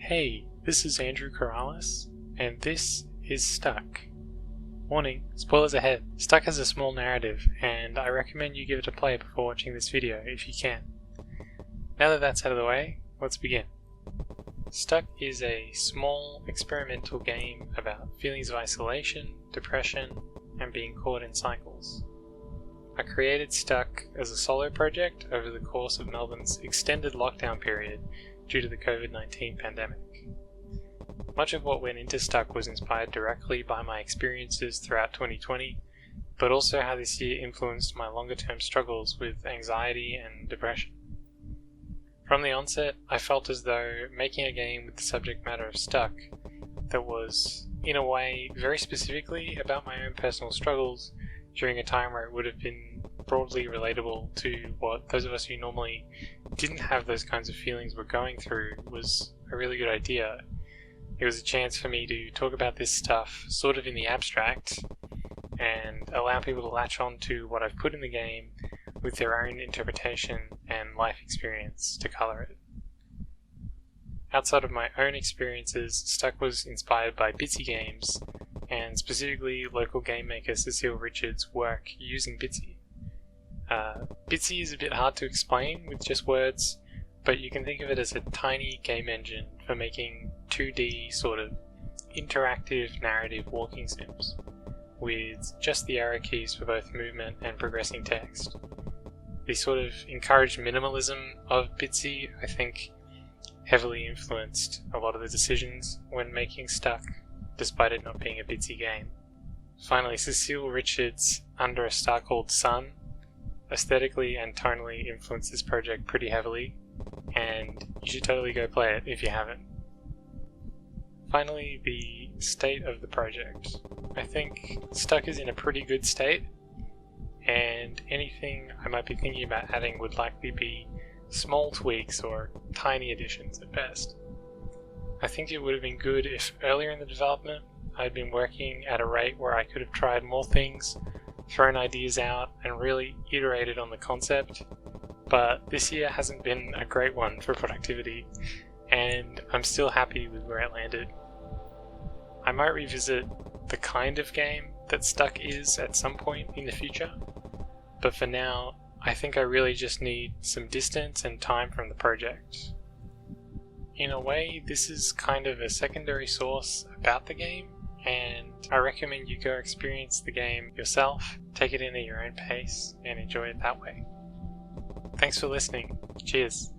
Hey, this is Andrew Karalis, and this is Stuck. Warning, spoilers ahead. Stuck has a small narrative, and I recommend you give it a play before watching this video if you can. Now that that's out of the way, let's begin. Stuck is a small, experimental game about feelings of isolation, depression, and being caught in cycles. I created Stuck as a solo project over the course of Melbourne's extended lockdown period due to the COVID-19 pandemic. Much of what went into Stuck was inspired directly by my experiences throughout 2020, but also how this year influenced my longer-term struggles with anxiety and depression. From the onset, I felt as though making a game with the subject matter of Stuck that was, in a way, very specifically about my own personal struggles during a time where it would have been broadly relatable to what those of us who normally didn't have those kinds of feelings were going through was a really good idea. It was a chance for me to talk about this stuff sort of in the abstract and allow people to latch on to what I've put in the game with their own interpretation and life experience to colour it. Outside of my own experiences, Stuck was inspired by Bitsy games, and specifically local game maker Cecile Richards' work using Bitsy. Bitsy is a bit hard to explain with just words, but you can think of it as a tiny game engine for making 2D sort of interactive narrative walking sims, with just the arrow keys for both movement and progressing text. The sort of encouraged minimalism of Bitsy, I think, heavily influenced a lot of the decisions when making Stuck, despite it not being a Bitsy game. Finally, Cecile Richards' Under a Star Called Sun aesthetically and tonally influenced this project pretty heavily, and you should totally go play it if you haven't. Finally, the state of the project. I think Stuck is in a pretty good state, and anything I might be thinking about adding would likely be small tweaks or tiny additions at best. I think it would have been good if earlier in the development I'd been working at a rate where I could have tried more things, thrown ideas out, and really iterated on the concept, but this year hasn't been a great one for productivity, and I'm still happy with where it landed. I might revisit the kind of game that Stuck is at some point in the future, but for now, I think I really just need some distance and time from the project. In a way, this is kind of a secondary source about the game, and I recommend you go experience the game yourself, take it in at your own pace, and enjoy it that way. Thanks for listening. Cheers.